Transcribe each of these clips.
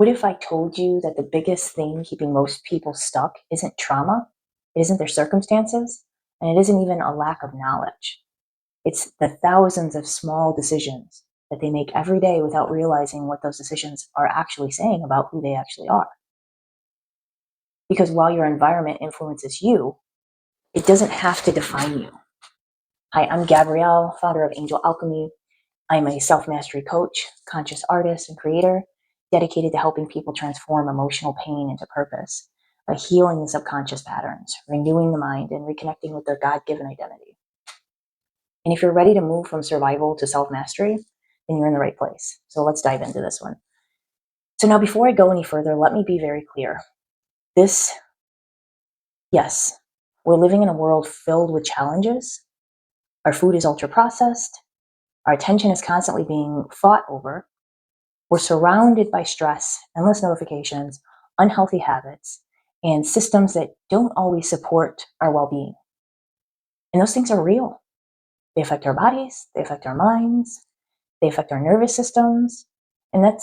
What if I told you that the biggest thing keeping most people stuck isn't trauma, it isn't their circumstances, and it isn't even a lack of knowledge? It's the thousands of small decisions that they make every day without realizing what those decisions are actually saying about who they actually are. Because while your environment influences you, it doesn't have to define you. Hi, I'm Gabrielle, founder of Alchemy. I'm a self-mastery coach, conscious artist, and creator, dedicated to helping people transform emotional pain into purpose by healing the subconscious patterns, renewing the mind, and reconnecting with their God-given identity. And if you're ready to move from survival to self-mastery, then you're in the right place. So let's dive into this one. So now, before I go any further, let me be very clear. Yes, we're living in a world filled with challenges. Our food is ultra-processed. Our attention is constantly being fought over. We're surrounded by stress, endless notifications, unhealthy habits, and systems that don't always support our well-being. And those things are real. They affect our bodies, they affect our minds, they affect our nervous systems, but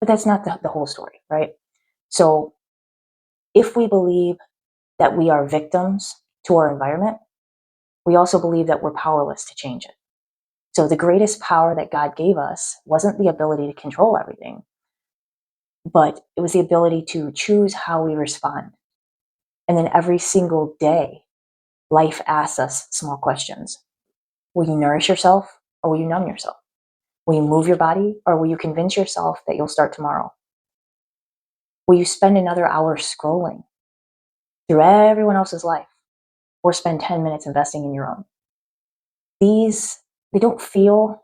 that's not the whole story, right? So if we believe that we are victims to our environment, we also believe that we're powerless to change it. So the greatest power that God gave us wasn't the ability to control everything, but it was the ability to choose how we respond. And then every single day, life asks us small questions. Will you nourish yourself, or will you numb yourself? Will you move your body, or will you convince yourself that you'll start tomorrow? Will you spend another hour scrolling through everyone else's life, or spend 10 minutes investing in your own? They don't feel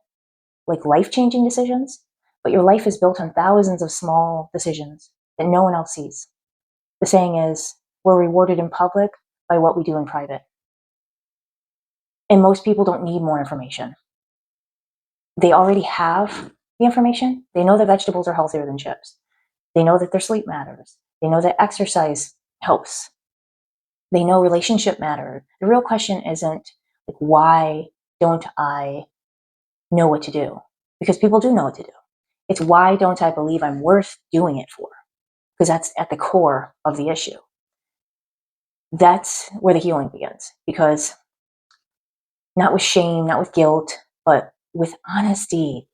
like life-changing decisions, but your life is built on thousands of small decisions that no one else sees. The saying is, we're rewarded in public by what we do in private. And most people don't need more information. They already have the information. They know that vegetables are healthier than chips. They know that their sleep matters. They know that exercise helps. They know relationship matters. The real question isn't like, why don't I know what to do? Because people do know what to do. It's why don't I believe I'm worth doing it for? Because that's at the core of the issue. That's where the healing begins. Because not with shame, not with guilt, but with honesty.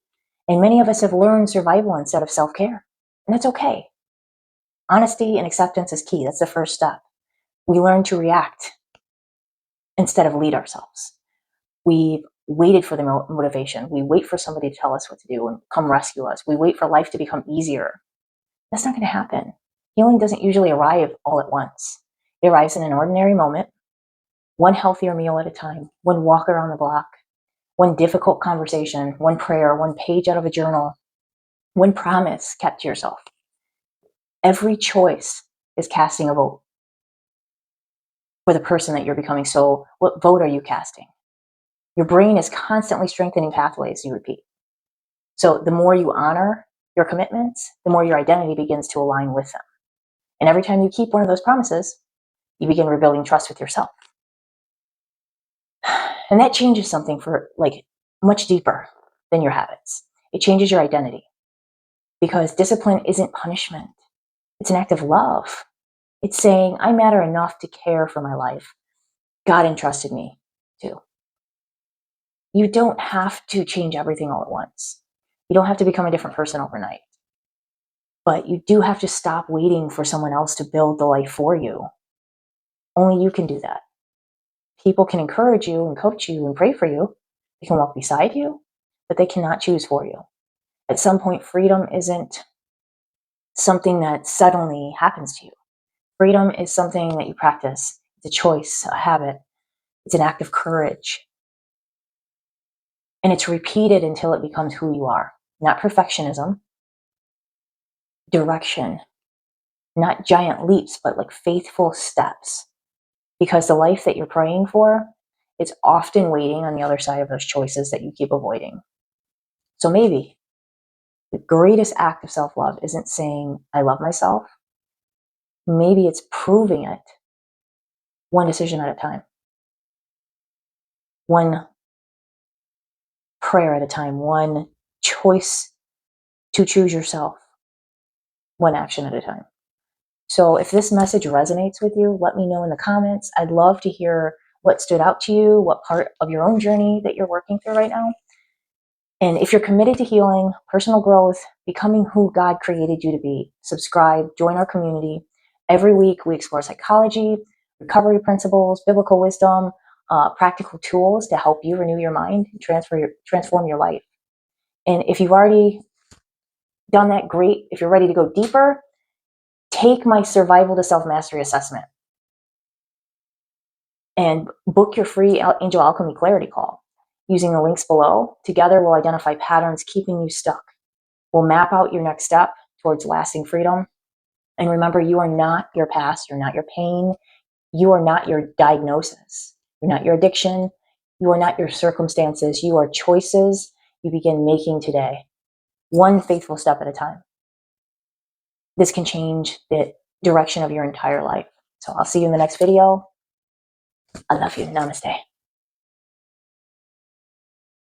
And many of us have learned survival instead of self-care. And that's okay. Honesty and acceptance is key. That's the first step. We learn to react instead of lead ourselves. We've waited for the motivation. We wait for somebody to tell us what to do and come rescue us. We wait for life to become easier. That's not going to happen. Healing doesn't usually arrive all at once. It arrives in an ordinary moment, one healthier meal at a time, one walk around the block, one difficult conversation, one prayer, one page out of a journal, one promise kept to yourself. Every choice is casting a vote for the person that you're becoming. So what vote are you casting? Your brain is constantly strengthening pathways you repeat. So the more you honor your commitments, the more your identity begins to align with them. And every time you keep one of those promises, you begin rebuilding trust with yourself. And that changes something for like much deeper than your habits. It changes your identity, because discipline isn't punishment. It's an act of love. It's saying, I matter enough to care for my life. God entrusted me to. You don't have to change everything all at once. You don't have to become a different person overnight. But you do have to stop waiting for someone else to build the life for you. Only you can do that. People can encourage you and coach you and pray for you. They can walk beside you, but they cannot choose for you. At some point, freedom isn't something that suddenly happens to you. Freedom is something that you practice. It's a choice, a habit. It's an act of courage. And it's repeated until it becomes who you are. Not perfectionism, direction. Not giant leaps, but like faithful steps. Because the life that you're praying for, it's often waiting on the other side of those choices that you keep avoiding. So maybe the greatest act of self-love isn't saying, I love myself. Maybe it's proving it one decision at a time. One prayer at a time. One choice to choose yourself. one action at a time. So if this message resonates with you, let me know in the comments. I'd love to hear what stood out to you, what part of your own journey that you're working through right now. And if you're committed to healing, personal growth, becoming who God created you to be, subscribe, join our community. Every week we explore psychology, recovery principles, biblical wisdom, practical tools to help you renew your mind and transform your life. And if you've already done that, great. If you're ready to go deeper, take my Survival to Self-Mastery assessment and book your free Angel Alchemy Clarity Call. Using the links below, together we'll identify patterns keeping you stuck. We'll map out your next step towards lasting freedom. And remember, you are not your past, you're not your pain, you are not your diagnosis, you're not your addiction, you are not your circumstances, you are choices you begin making today, one faithful step at a time. This can change the direction of your entire life. So I'll see you in the next video. I love you. Namaste.